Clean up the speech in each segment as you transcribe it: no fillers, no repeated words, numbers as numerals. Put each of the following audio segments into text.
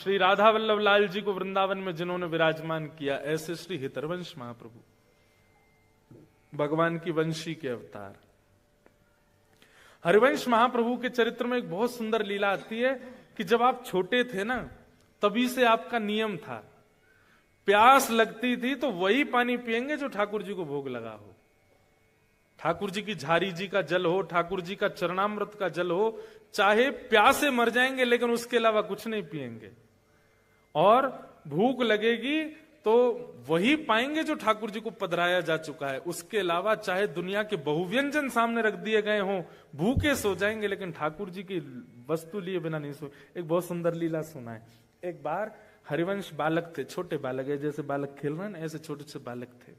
श्री राधा वल्लभ लाल जी को वृंदावन में जिन्होंने विराजमान किया, ऐसे श्री हितरवंश महाप्रभु भगवान की वंशी के अवतार। हरिवंश महाप्रभु के चरित्र में एक बहुत सुंदर लीला आती है कि जब आप छोटे थे ना, तभी से आपका नियम था, प्यास लगती थी तो वही पानी पिएंगे जो ठाकुर जी को भोग लगा हो। ठाकुर जी की झारी जी का जल हो, ठाकुर जी का चरणामृत का जल हो, चाहे प्यासे मर जाएंगे लेकिन उसके अलावा कुछ नहीं पिएंगे। और भूख लगेगी तो वही पाएंगे जो ठाकुर जी को पधराया जा चुका है। उसके अलावा चाहे दुनिया के बहुव्यंजन सामने रख दिए गए हों, भूखे सो जाएंगे लेकिन ठाकुर जी की वस्तु लिए बिना नहीं सो। एक बहुत सुंदर लीला सुना है। एक बार हरिवंश बालक थे, छोटे बालक है, जैसे बालक खेल रहे हैं ना, ऐसे छोटे से बालक थे।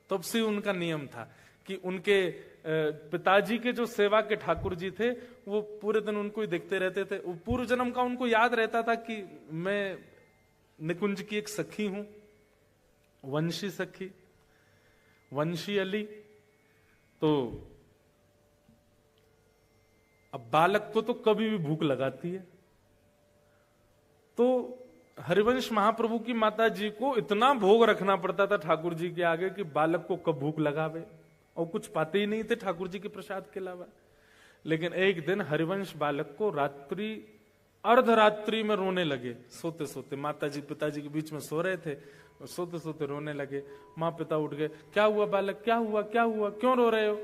तब से उनका नियम था कि उनके पिताजी के जो सेवा के ठाकुर जी थे, वो पूरे दिन उनको ही देखते रहते थे। पूर्व जन्म का उनको याद रहता था कि मैं निकुंज की एक सखी हूं, वंशी सखी, वंशी अली। तो अब बालक को तो कभी भी भूख लगाती है, तो हरिवंश महाप्रभु की माता जी को इतना भोग रखना पड़ता था ठाकुर जी के आगे कि बालक को कब भूख लगावे, और कुछ पाते ही नहीं थे ठाकुर जी के प्रसाद के अलावा। लेकिन एक दिन हरिवंश बालक को रात्रि अर्धरात्रि में रोने लगे, सोते सोते। माता जी पिताजी के बीच में सो रहे थे, सोते सोते रोने लगे। माँ पिता उठ गए, क्या हुआ बालक, क्या हुआ, क्या हुआ, क्यों रो रहे हो?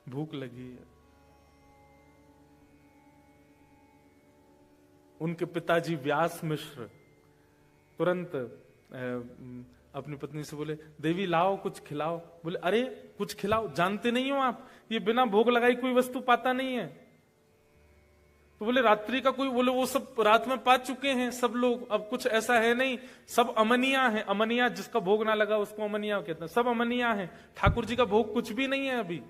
भूख लगी है। उनके पिताजी व्यास मिश्र तुरंत अपनी पत्नी से बोले, देवी लाओ कुछ खिलाओ। बोले, अरे कुछ खिलाओ, जानते नहीं हो आप, ये बिना भोग लगाई कोई वस्तु पाता नहीं है। तो बोले, रात्रि का कोई, बोले वो सब रात में पा चुके हैं सब लोग, अब कुछ ऐसा है नहीं, सब अमनिया है। अमनिया जिसका भोग ना लगा उसको अमनिया कहते हैं, सब अमनिया है, ठाकुर जी का भोग कुछ भी नहीं है अभी।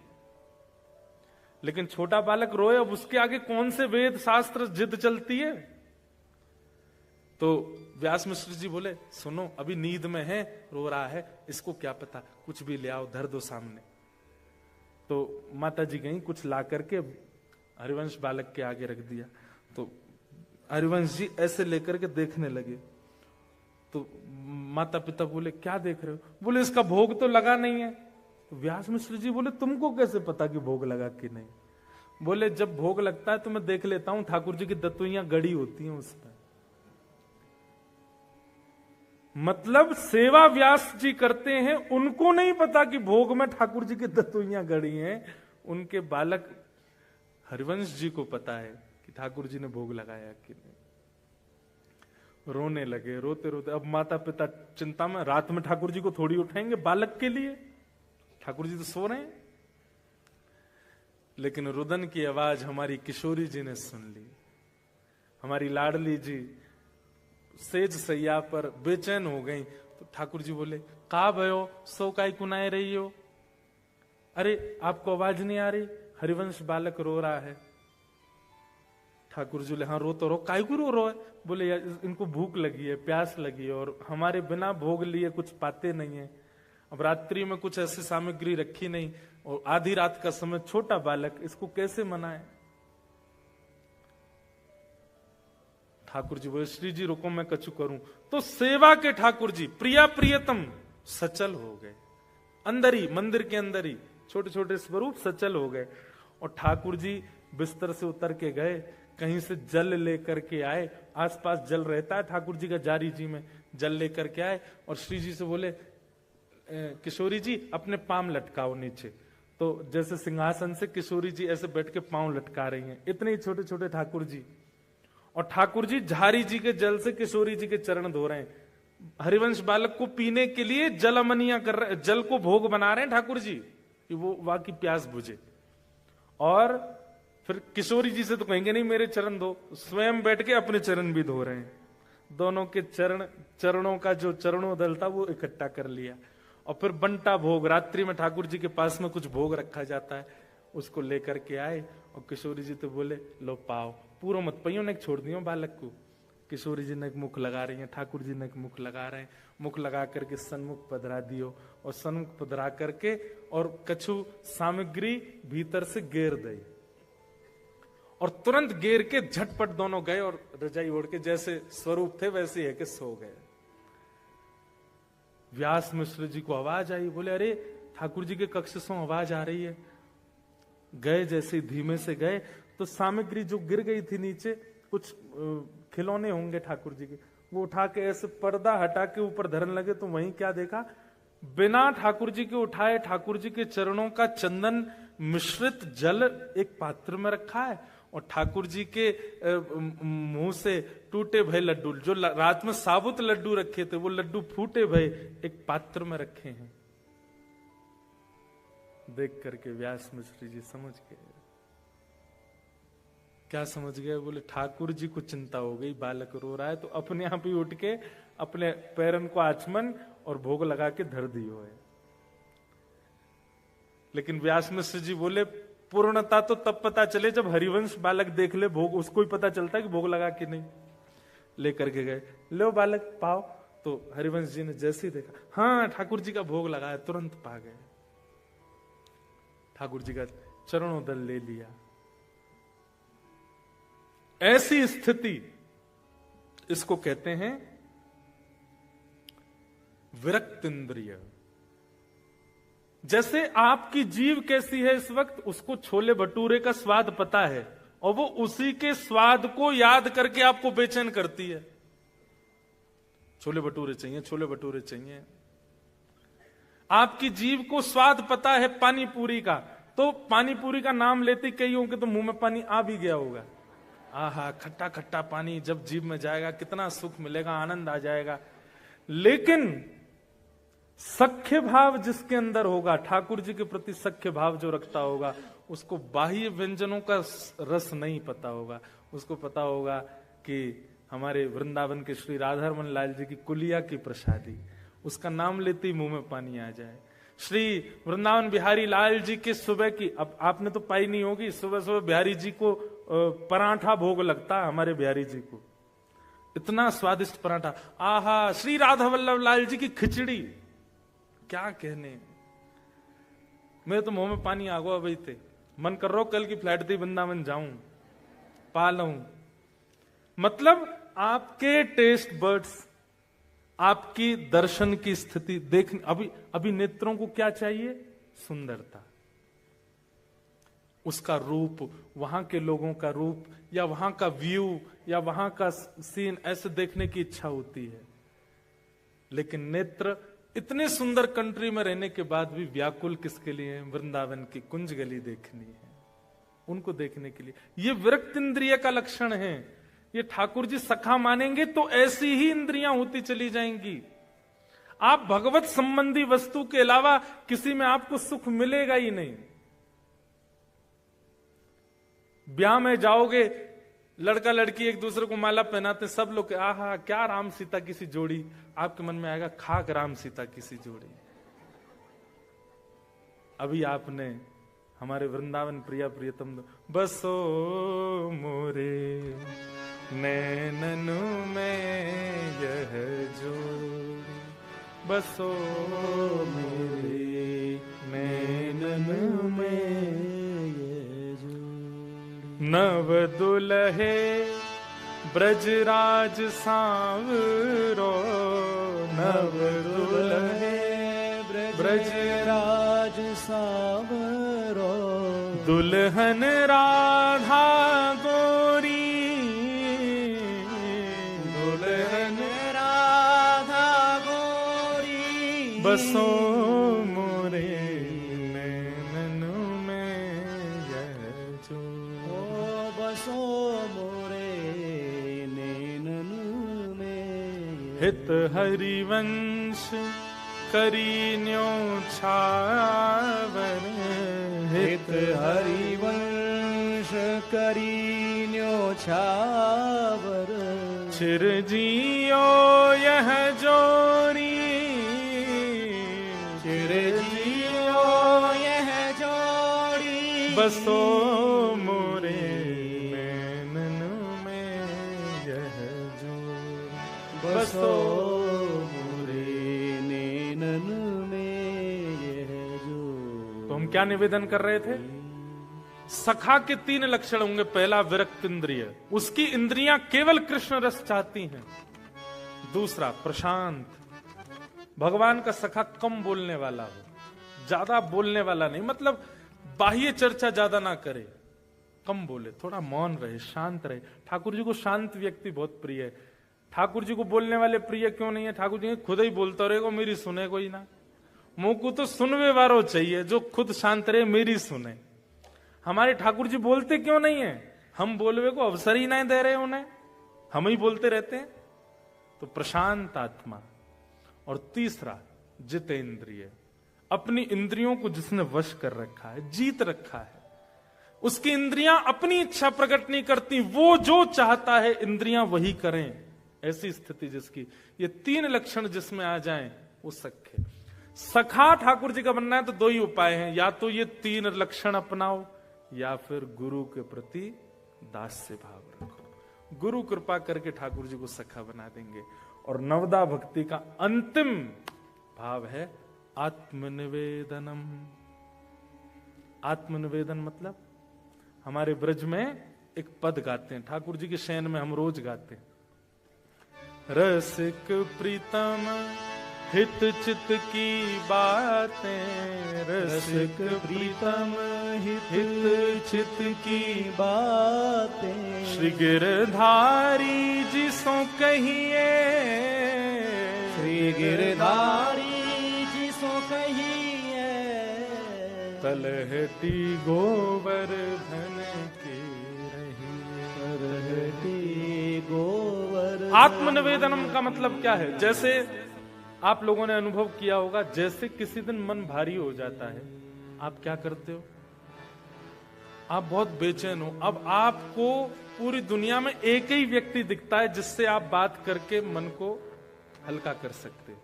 लेकिन छोटा बालक रोए, अब उसके आगे कौन से वेद शास्त्र जिद चलती है। तो व्यास मिश्र जी बोले, सुनो अभी नींद में है, रो रहा है, इसको क्या पता, कुछ भी ले आओ, धर दो सामने। तो माता जी गई, कुछ ला करके हरिवंश बालक के आगे रख दिया। तो हरिवंश जी ऐसे लेकर के देखने लगे। तो माता पिता बोले, क्या देख रहे हो? बोले, इसका भोग तो लगा नहीं है। तो व्यास मिश्र जी बोले, तुमको कैसे पता कि भोग लगा कि नहीं? बोले, जब भोग लगता है तो मैं देख लेता हूं, ठाकुर जी की दतुइयां गड़ी होती हैं उसमें। मतलब सेवा व्यास जी करते हैं, उनको नहीं पता कि भोग में ठाकुर जी की दतुइयां गड़ी हैं। उनके बालक हरिवंश जी को पता है कि ठाकुर जी ने भोग लगाया कि नहीं। रोने लगे, रोते रोते। अब माता पिता चिंता में, रात में ठाकुर जी को थोड़ी उठाएंगे बालक के लिए, ठाकुर जी तो सो रहे हैं। लेकिन रुदन की आवाज हमारी किशोरी जी ने सुन ली। हमारी लाडली जी सेज सैया पर बेचैन हो गई। तो ठाकुर जी बोले, का भयो, सो काई कुनाए रही हो? अरे आपको आवाज नहीं आ रही? हरिवंश बालक रो रहा है। ठाकुर जी बोले, हाँ रो तो रो, काई को रो है? बोले, यार इनको भूख लगी है, प्यास लगी है, और हमारे बिना भोग लिए कुछ पाते नहीं है। अब रात्रि में कुछ ऐसी सामग्री रखी नहीं, और आधी रात का समय, छोटा बालक, इसको कैसे मनाए? ठाकुर जी बोले, श्री जी रुको मैं कछु करूं। तो सेवा के ठाकुर जी प्रिया प्रियतम सचल हो गए, अंदर ही, मंदिर के अंदर ही छोटे छोटे स्वरूप सचल हो गए। और ठाकुर जी बिस्तर से उतर के गए, कहीं से जल लेकर के आए, आसपास जल रहता है ठाकुर जी का जारी जी में, जल लेकर के आए और श्री जी से बोले, किशोरी जी अपने पांव लटकाओ नीचे। तो जैसे सिंहासन से किशोरी जी ऐसे बैठ के पांव लटका रही हैं, इतने ही छोटे छोटे ठाकुर जी। और ठाकुर जी झारी जी के जल से किशोरी जी के चरण धो रहे हैं। हरिवंश बालक को पीने के लिए जल अमनिया कर रहे, जल को भोग बना रहे हैं ठाकुर जी कि वो वहां की प्यास बुझे। और फिर किशोरी जी से तो कहेंगे नहीं मेरे चरण धो, स्वयं बैठ के अपने चरण भी धो रहे हैं। दोनों के चरणों का जो चरणोदल था वो इकट्ठा कर लिया। और फिर बंटा भोग, रात्रि में ठाकुर जी के पास में कुछ भोग रखा जाता है, उसको लेकर के आए। और किशोरी जी तो बोले, लो पाओ, पूरा मत पियो, ने छोड़ दियो बालक को। किशोरी जी ने एक मुख लगा रही है, ठाकुर जी ने एक मुख लगा रहे हैं। मुख लगा करके सन्मुख पधरा दियो, और सन्मुख पधरा करके और कछु सामग्री भीतर से गेर दी। और तुरंत गेर के झटपट दोनों गए और रजाई ओढ़ के जैसे स्वरूप थे वैसे है कि सो गए। व्यास मिश्र जी को आवाज आई, बोले अरे ठाकुर जी के कक्ष से आवाज आ रही है। गए, जैसे धीमे से गए तो सामग्री जो गिर गई थी नीचे, कुछ खिलौने होंगे ठाकुर जी के, वो उठा के ऐसे पर्दा हटा के ऊपर धरन लगे। तो वहीं क्या देखा, बिना ठाकुर जी के उठाए ठाकुर जी के चरणों का चंदन मिश्रित जल एक पात्र में रखा है, और ठाकुर जी के मुंह से टूटे भय लड्डू, जो रात में साबुत लड्डू रखे थे, वो लड्डू फूटे भय एक पात्र में रखे हैं। देख करके व्यास मिश्र जी समझ गए। क्या समझ गए? बोले ठाकुर जी को चिंता हो गई, बालक रो रहा है, तो अपने आप ही उठ के अपने पैरन को आचमन और भोग लगा के धर दियो है। लेकिन व्यास मिश्र जी बोले पूर्णता तो तब पता चले जब हरिवंश बालक देख ले भोग, उसको ही पता चलता है कि भोग लगा कि नहीं। लेकर के गए, लो बालक पाओ। तो हरिवंश जी ने जैसे ही देखा, हाँ ठाकुर जी का भोग लगाया, तुरंत पा गए। ठाकुर जी का चरणोदल ले लिया। ऐसी स्थिति, इसको कहते हैं विरक्त इंद्रिय। जैसे आपकी जीव कैसी है इस वक्त, उसको छोले भटूरे का स्वाद पता है और वो उसी के स्वाद को याद करके आपको बेचैन करती है। छोले भटूरे चाहिए, छोले भटूरे चाहिए। आपकी जीव को स्वाद पता है पानी पूरी का, तो पानी पूरी का नाम लेते कईयों के तो मुंह में पानी आ भी गया होगा। आहा, खट्टा खट्टा पानी जब जीभ में जाएगा कितना सुख मिलेगा, आनंद आ जाएगा। लेकिन सख्य भाव जिसके अंदर होगा, ठाकुर जी के प्रति सख्य भाव जो रखता होगा, उसको बाह्य व्यंजनों का रस नहीं पता होगा। उसको पता होगा कि हमारे वृंदावन के श्री राधारमन लाल जी की कुलिया की प्रसादी, उसका नाम लेते ही मुंह में पानी आ जाए। श्री वृंदावन बिहारी लाल जी के सुबह की, अब आपने तो पाई नहीं होगी, सुबह सुबह बिहारी जी को पराठा भोग लगता, हमारे बिहारी जी को इतना स्वादिष्ट पराठा। आहा, श्री राधा वल्लभ लाल जी की खिचड़ी, क्या कहने, मेरे तो मुंह में पानी आ गया भाई थे। मन कर रहा कल की फ्लाइट थी वृंदावन जाऊं, पा लूं। मतलब आपके टेस्ट बर्ड्स, आपकी दर्शन की स्थिति देख, अभी नेत्रों को क्या चाहिए? सुंदरता, उसका रूप, वहां के लोगों का रूप, या वहां का व्यू, या वहां का सीन, ऐसे देखने की इच्छा होती है। लेकिन नेत्र इतने सुंदर कंट्री में रहने के बाद भी व्याकुल किसके लिए है? वृंदावन की कुंज गली देखनी है, उनको देखने के लिए। ये विरक्त इंद्रिय का लक्षण है। ये ठाकुर जी सखा मानेंगे तो ऐसी ही इंद्रियां होती चली जाएंगी। आप भगवत संबंधी वस्तु के अलावा किसी में आपको सुख मिलेगा ही नहीं। ब्याह में जाओगे, लड़का लड़की एक दूसरे को माला पहनाते, सब लोग आहा क्या राम सीता की सी जोड़ी, आपके मन में आएगा खाक राम सीता की सी जोड़ी। अभी आपने हमारे वृंदावन प्रिया प्रियतम, बसो मोरे नैननु में यह जोड़ी, बसो मेरे नैननु में नव दुल्हे ब्रजराज सांवरो, नव दुल्हे ब्रजराज सांवरो, दुल्हन राधा गोरी, दुल्हन राधा गोरी, बसो मोरे हित हरिवंश करीन्यो छावर, हित हरिवंश करीन्यो छावर, चिरजियो यह जोरी, चिरजियो यह जोड़ी, बसो मोरे बसो मोरे नैनन में यह जो। तो हम क्या निवेदन कर रहे थे? सखा के 3 लक्षण होंगे। पहला विरक्त इंद्रिय, उसकी इंद्रियां केवल कृष्ण रस चाहती हैं। दूसरा प्रशांत, भगवान का सखा कम बोलने वाला हो, ज्यादा बोलने वाला नहीं, मतलब बाह्य चर्चा ज्यादा ना करे, कम बोले, थोड़ा मौन रहे, शांत रहे। ठाकुर जी को शांत व्यक्ति बहुत प्रिय है। ठाकुर जी को बोलने वाले प्रिय क्यों नहीं है? ठाकुर जी खुद ही बोलता रहेगा, मेरी सुने कोई ना। मुंह को तो सुनवे वारो चाहिए, जो खुद शांत रहे, मेरी सुने। हमारे ठाकुर जी बोलते क्यों नहीं है? हम बोलवे को अवसर ही नहीं दे रहे उन्हें, हम ही बोलते रहते हैं। तो प्रशांत आत्मा। और तीसरा जितेंद्रिय, अपनी इंद्रियों को जिसने वश कर रखा है, जीत रखा है, उसकी इंद्रियां अपनी इच्छा प्रकट नहीं करती, वो जो चाहता है इंद्रियां वही करें। ऐसी स्थिति जिसकी, ये 3 लक्षण जिसमें आ जाएं वो सखे। सखा ठाकुर जी का बनना है तो 2 ही उपाय हैं, या तो ये 3 लक्षण अपनाओ, या फिर गुरु के प्रति दास्य भाव रखो। गुरु कृपा करके ठाकुर जी को सखा बना देंगे। और नवदा भक्ति का अंतिम भाव है आत्मनिवेदनम। आत्मनिवेदन मतलब हमारे ब्रज में एक पद गाते हैं, ठाकुर जी के शयन में हम रोज गाते हैं। रसिक प्रीतम हित चित की बातें, रसिक प्रीतम हित चित की बातें, श्री गिरधारी जी सो कहिए, श्री गिरधारी जी सो कहिए, तलहटी गोवर्धन की रही, तलहटी गोवर्धन। आत्मनिवेदनम का मतलब क्या है? जैसे आप लोगों ने अनुभव किया होगा, जैसे किसी दिन मन भारी हो जाता है, आप क्या करते हो? आप बहुत बेचैन हो। अब आपको पूरी दुनिया में एक ही व्यक्ति दिखता है जिससे आप बात करके मन को हल्का कर सकते हो।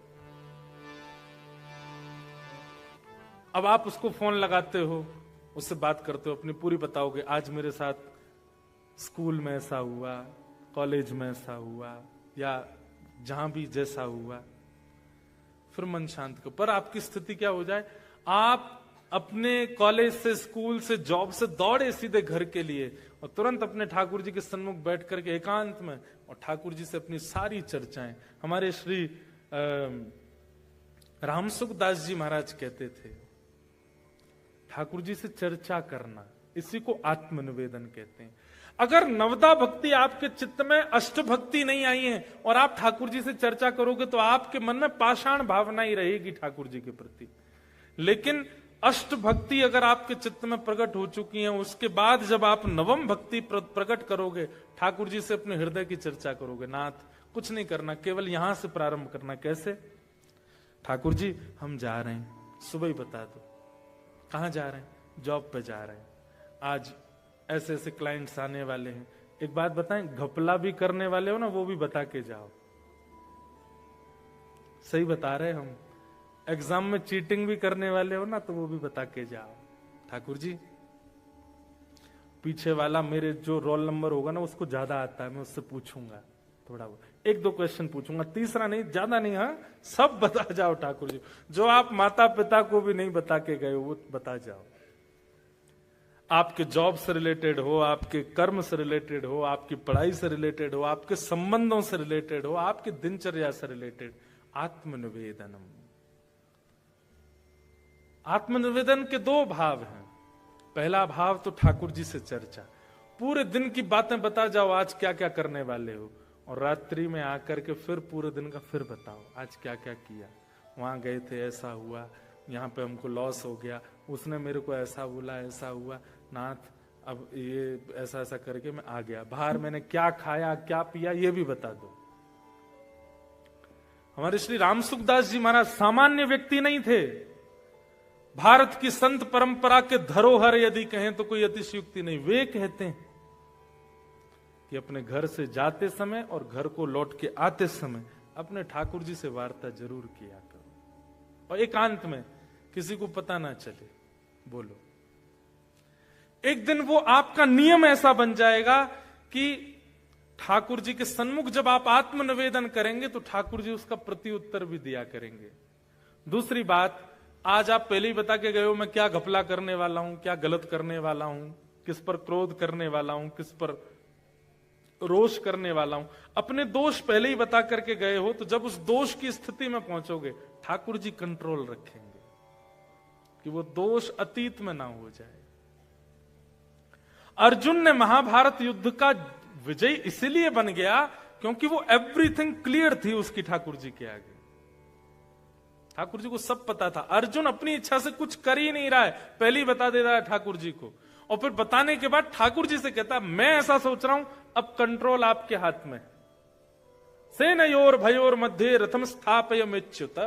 अब आप उसको फोन लगाते हो, उससे बात करते हो, अपनी पूरी बताओगे, आज मेरे साथ स्कूल में ऐसा हुआ, कॉलेज में ऐसा हुआ, या जहां भी जैसा हुआ, फिर मन शांत करो। पर आपकी स्थिति क्या हो जाए, आप अपने कॉलेज से, स्कूल से, जॉब से दौड़े सीधे घर के लिए, और तुरंत अपने ठाकुर जी के सन्मुख बैठ करके एकांत में और ठाकुर जी से अपनी सारी चर्चाएं। हमारे श्री रामसुख दास जी महाराज कहते थे, ठाकुर जी से चर्चा करना, इसी को आत्मनिवेदन कहते हैं। अगर नवदा भक्ति आपके चित्त में, अष्ट भक्ति नहीं आई है, और आप ठाकुर जी से चर्चा करोगे, तो आपके मन में पाषाण भावना ही रहेगी ठाकुर जी के प्रति। लेकिन अष्ट भक्ति अगर आपके चित्त में प्रकट हो चुकी है, उसके बाद जब आप नवम भक्ति प्रकट करोगे, ठाकुर जी से अपने हृदय की चर्चा करोगे, नाथ कुछ नहीं करना, केवल यहां से प्रारंभ करना। कैसे? ठाकुर जी हम जा रहे हैं, सुबह ही बता दो कहां जा रहे हैं। जॉब पे जा रहे हैं, आज ऐसे ऐसे क्लाइंट्स आने वाले हैं। एक बात बताएं, घपला भी करने वाले हो ना, वो भी बता के जाओ। सही बता रहे हम। एग्जाम में चीटिंग भी करने वाले हो ना, तो वो भी बता के जाओ। ठाकुर जी पीछे वाला मेरे जो रोल नंबर होगा ना, उसको ज्यादा आता है, मैं उससे पूछूंगा, थोड़ा वो 1-2 क्वेश्चन पूछूंगा, तीसरा नहीं, ज्यादा नहीं, हाँ सब बता जाओ ठाकुर जी। जो आप माता पिता को भी नहीं बता के गए वो बता जाओ। आपके जॉब से रिलेटेड हो, आपके कर्म से रिलेटेड हो, आपकी पढ़ाई से रिलेटेड हो, आपके संबंधों से रिलेटेड हो, आपकी दिनचर्या से रिलेटेड। आत्मनिवेदनम। आत्मनिवेदन के 2 भाव हैं। पहला भाव तो ठाकुर जी से चर्चा, पूरे दिन की बातें बता जाओ, आज क्या क्या करने वाले हो, और रात्रि में आकर के फिर पूरे दिन का फिर बताओ, आज क्या क्या किया, वहां गए थे, ऐसा हुआ, यहाँ पे हमको लॉस हो गया, उसने मेरे को ऐसा बोला, ऐसा हुआ, नाथ अब ये ऐसा ऐसा करके मैं आ गया, बाहर मैंने क्या खाया, क्या पिया, ये भी बता दो। हमारे श्री रामसुखदास जी महाराज सामान्य व्यक्ति नहीं थे। भारत की संत परंपरा के धरोहर यदि कहें तो कोई अतिशयोक्ति नहीं। वे कहते हैं कि अपने घर से जाते समय और घर को लौट के आते समय अपने ठाकुर जी से वार्ता जरूर किया करो, और एकांत में, किसी को पता ना चले, बोलो। एक दिन वो आपका नियम ऐसा बन जाएगा कि ठाकुर जी के सन्मुख जब आप आत्मनिवेदन करेंगे तो ठाकुर जी उसका प्रत्युत्तर भी दिया करेंगे। दूसरी बात, आज आप पहले ही बता के गए हो मैं क्या घपला करने वाला हूं, क्या गलत करने वाला हूं, किस पर क्रोध करने वाला हूं, किस पर रोष करने वाला हूं, अपने दोष पहले ही बता करके गए हो, तो जब उस दोष की स्थिति में पहुंचोगे ठाकुर जी कंट्रोल रखेंगे कि वो दोष अतीत में ना हो जाए। अर्जुन ने महाभारत युद्ध का विजय इसलिए बन गया क्योंकि वो एवरीथिंग क्लियर थी उसकी ठाकुर जी के आगे। ठाकुर जी को सब पता था। अर्जुन अपनी इच्छा से कुछ कर ही नहीं रहा है, पहले ही बता दे रहा है ठाकुर जी को, और फिर बताने के बाद ठाकुर जी से कहता मैं ऐसा सोच रहा हूं, अब कंट्रोल आपके हाथ में। सेनयोर भयोर मध्य रथम स्थापयमेच्युत,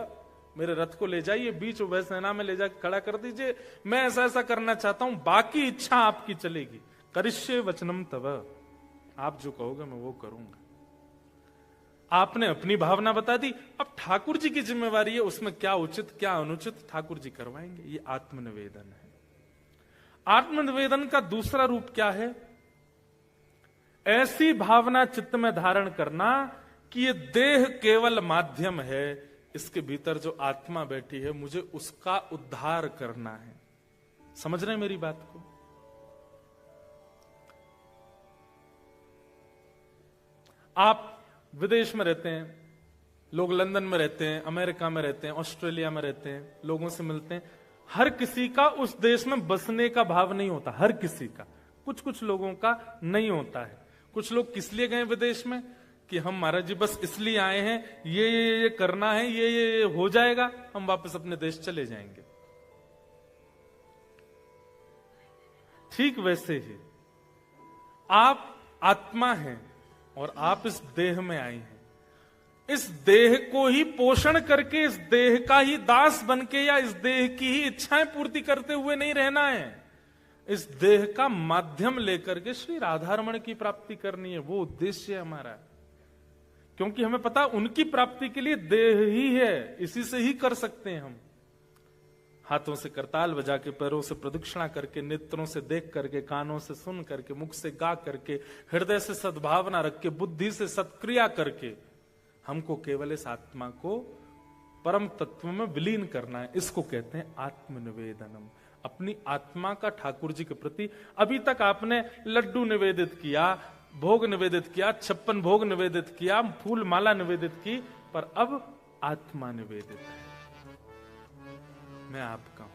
मेरे रथ को ले जाइए बीच उभय सेना में ले जाकर खड़ा कर दीजिए, मैं ऐसा ऐसा करना चाहता हूं, बाकी इच्छा आपकी चलेगी। करिष्ये वचनम तव, आप जो कहोगे मैं वो करूंगा। आपने अपनी भावना बता दी, अब ठाकुर जी की जिम्मेवारी है उसमें क्या उचित क्या अनुचित ठाकुर जी करवाएंगे। ये आत्मनिवेदन है। आत्मनिवेदन का दूसरा रूप क्या है? ऐसी भावना चित्त में धारण करना कि ये देह केवल माध्यम है, इसके भीतर जो आत्मा बैठी है मुझे उसका उद्धार करना है। समझ रहे हैं मेरी बात को? आप विदेश में रहते हैं, लोग लंदन में रहते हैं, अमेरिका में रहते हैं, ऑस्ट्रेलिया में रहते हैं, लोगों से मिलते हैं। हर किसी का उस देश में बसने का भाव नहीं होता, हर किसी का। कुछ कुछ लोगों का नहीं होता है। कुछ लोग किस लिए गए विदेश में कि हम महाराज जी बस इसलिए आए हैं, ये करना है, ये हो जाएगा, हम वापस अपने देश चले जाएंगे। ठीक वैसे ही आप आत्मा हैं और आप इस देह में आए हैं। इस देह को ही पोषण करके, इस देह का ही दास बनके या इस देह की ही इच्छाएं पूर्ति करते हुए नहीं रहना है। इस देह का माध्यम लेकर के श्री राधारमण की प्राप्ति करनी है, वो उद्देश्य है हमारा। क्योंकि हमें पता उनकी प्राप्ति के लिए देह ही है, इसी से ही कर सकते हैं हम। हाथों से करताल बजा के, पैरों से प्रदक्षिणा करके, नेत्रों से देख करके, कानों से सुन करके, मुख से गा करके, हृदय से सद्भावना रख के, बुद्धि से सत्क्रिया करके हमको केवल इस आत्मा को परम तत्व में विलीन करना है। इसको कहते हैं आत्मनिवेदनम। अपनी आत्मा का ठाकुर जी के प्रति, अभी तक आपने लड्डू निवेदित किया, भोग निवेदित किया, 56 भोग निवेदित किया, फूल माला निवेदित की, पर अब आत्मा निवेदित है, मैं आपका हूं।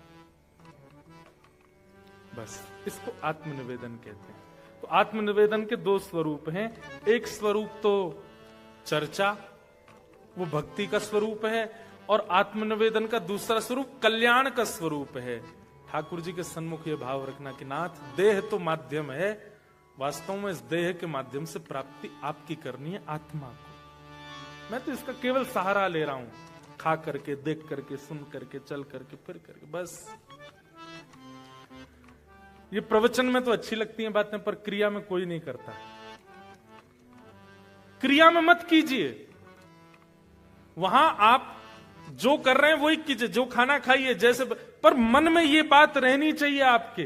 बस इसको आत्मनिवेदन कहते हैं। तो आत्मनिवेदन के दो स्वरूप हैं। एक स्वरूप तो चर्चा, वो भक्ति का स्वरूप है, और आत्मनिवेदन का दूसरा स्वरूप कल्याण का स्वरूप है। ठाकुर जी के सन्मुख ये भाव रखना कि नाथ, देह तो माध्यम है, वास्तव में इस देह के माध्यम से प्राप्ति आपकी करनी है आत्मा को। मैं तो इसका केवल सहारा ले रहा हूं, खा करके, देख करके, सुन करके, चल करके, फिर करके, बस। ये प्रवचन में तो अच्छी लगती हैं बातें, पर क्रिया में कोई नहीं करता। क्रिया में मत कीजिए। वहां आप जो कर रहे हैं वही कीजिए, जो खाना खाइए, जैसे, पर मन में ये बात रहनी चाहिए आपके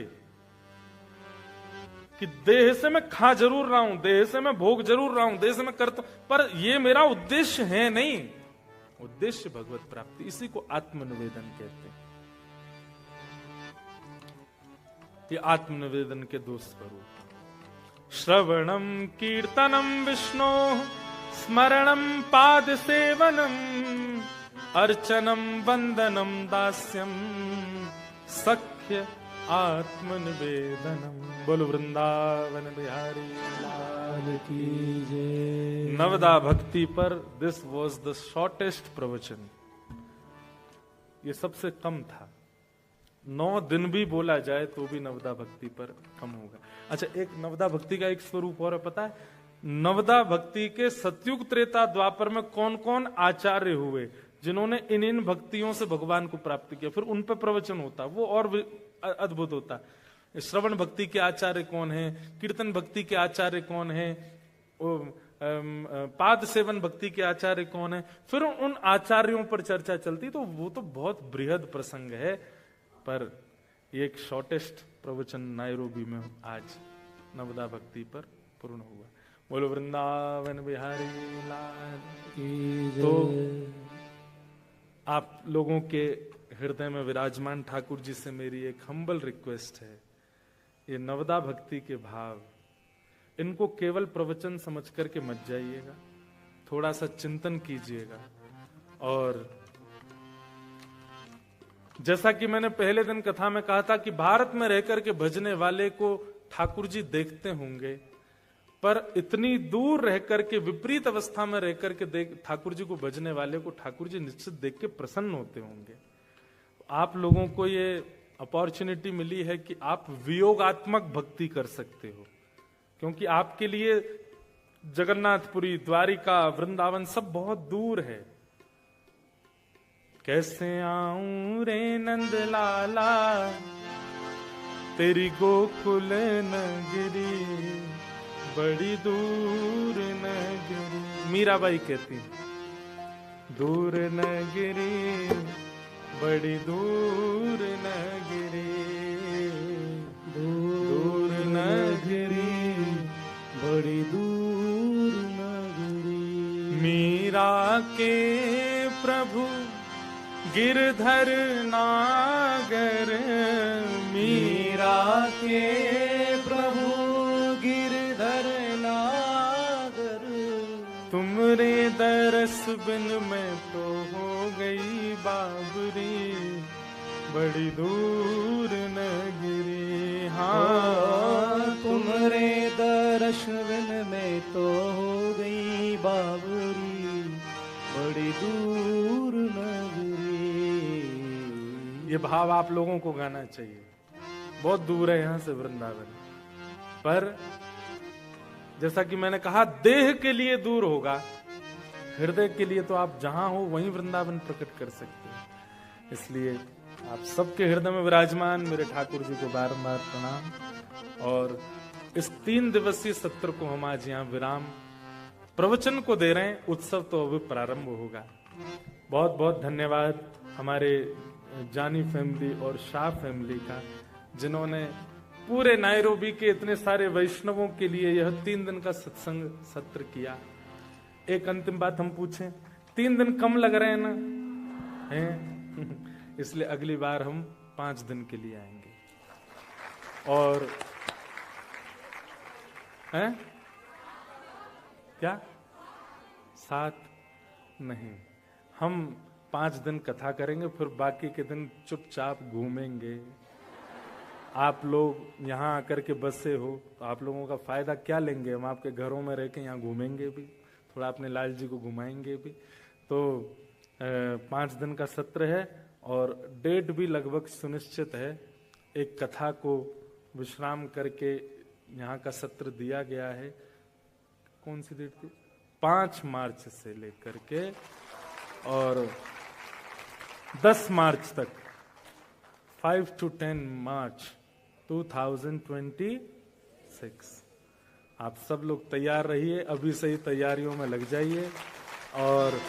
कि देह से मैं खा जरूर रहा हूं, देह से मैं भोग जरूर रहा हूं, देह से मैं करता हूं, पर ये मेरा उद्देश्य है नहीं। उद्देश्य भगवत प्राप्ति, इसी को आत्मनिवेदन कहते हैं। ये आत्मनिवेदन के दो स्वरूप, श्रवणम कीर्तनम विष्णु, स्मरणम पाद सेवनम, अर्चनम वंदनम दास्यम, सख्य आत्मनिवेदनम। बोलो वृंदावन बिहारी लाल की जय। नवदा भक्ति पर दिस वॉज द शॉर्टेस्ट प्रवचन। ये सबसे कम था। 9 दिन भी बोला जाए तो भी नवदा भक्ति पर कम होगा। अच्छा, एक नवदा भक्ति का एक स्वरूप और है, पता है? नवदा भक्ति के सतयुग त्रेता द्वापर में कौन कौन आचार्य हुए जिन्होंने इन भक्तियों से भगवान को प्राप्त किया, फिर उन पर प्रवचन होता, वो और अद्भुत होता। श्रवण भक्ति के आचार्य कौन है, कीर्तन भक्ति के आचार्य कौन है, पाद सेवन भक्ति के आचार्य कौन है, फिर उन आचार्यों पर चर्चा चलती। तो वो तो बहुत बृहद प्रसंग है, पर एक शॉर्टेस्ट प्रवचन नायरोबी में आज नवदा भक्ति पर पूर्ण हुआ। बोलो वृंदावन बिहारी लाल की जय। तो आप लोगों के हृदय में विराजमान ठाकुर जी से मेरी एक हम्बल रिक्वेस्ट है, ये नवदा भक्ति के भाव, इनको केवल प्रवचन समझ करके मत जाइएगा, थोड़ा सा चिंतन कीजिएगा। और जैसा कि मैंने पहले दिन कथा में कहा था कि भारत में रहकर के भजने वाले को ठाकुर जी देखते होंगे, पर इतनी दूर रहकर के विपरीत अवस्था में रहकर के ठाकुर जी को भजने वाले को ठाकुर जी निश्चित देख के प्रसन्न होते होंगे। आप लोगों को ये अपॉर्चुनिटी मिली है कि आप वियोगात्मक भक्ति कर सकते हो, क्योंकि आपके लिए जगन्नाथपुरी, द्वारिका, वृंदावन सब बहुत दूर है। कैसे आऊं रे नंद लाला तेरी गोकुल नगरी, बड़ी दूर नगरी। मीराबाई कहती दूर नगरी, बड़ी दूर नगरी, दूर नगरी, बड़ी दूर नगरी। मीरा के प्रभु गिरधर नागर, मीरा के प्रभु गिरधर नागर। तुमरे दरस बिन मैं तो हो गई बाबरी, बड़ी दूर नगरी। हाँ तुमरे दरस बिन मैं तो हो गई बाबरी, बड़ी दूर नगरी। ये भाव आप लोगों को गाना चाहिए। बहुत दूर है यहां से वृंदावन, पर जैसा कि मैंने कहा देह के लिए दूर होगा, हृदय के लिए तो आप जहां हो वहीं वृंदावन प्रकट कर सकते हैं। इसलिए आप सबके हृदय में विराजमान मेरे ठाकुर जी को बारंबार प्रणाम। और इस 3 दिवसीय सत्र को हम आज यहाँ विराम प्रवचन को दे रहे हैं। उत्सव तो अभी प्रारंभ होगा। बहुत बहुत धन्यवाद हमारे जानी फैमिली और शाह फैमिली का, जिन्होंने पूरे नायरोबी के इतने सारे वैष्णवों के लिए यह 3 दिन का सत्संग सत्र किया। एक अंतिम बात हम पूछें, 3 दिन कम लग रहे हैं ना? हैं? इसलिए अगली बार हम 5 दिन के लिए आएंगे। और हैं? क्या 7 नहीं, हम 5 दिन कथा करेंगे, फिर बाकी के दिन चुपचाप घूमेंगे। आप लोग यहाँ आकर के बसे हो तो आप लोगों का फायदा क्या लेंगे? हम आपके घरों में रह के यहाँ घूमेंगे भी, थोड़ा अपने लाल जी को घुमाएंगे भी। तो 5 दिन का सत्र है और डेट भी लगभग सुनिश्चित है। एक कथा को विश्राम करके यहाँ का सत्र दिया गया है। कौन सी डेट थी? 5 मार्च से लेकर के और 10 मार्च तक, 5 to 10 मार्च 2026। आप सब लोग तैयार रहिए, अभी से ही तैयारियों में लग जाइए। और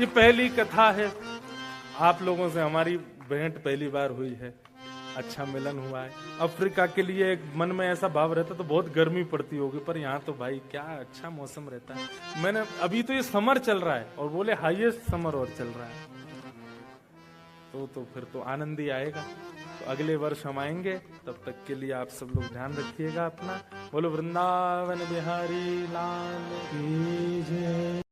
ये पहली कथा है, आप लोगों से हमारी भेंट पहली बार हुई है, अच्छा मिलन हुआ है। अफ्रीका के लिए एक मन में ऐसा भाव रहता तो बहुत गर्मी पड़ती होगी, पर यहाँ तो भाई क्या अच्छा मौसम रहता है। मैंने अभी तो ये समर चल रहा है और बोले हाईएस्ट समर और चल रहा है, तो फिर तो आनंद ही आएगा। तो अगले वर्ष हम आएंगे, तब तक के लिए आप सब लोग ध्यान रखिएगा अपना। बोलो वृंदावन बिहारी लाल की जय।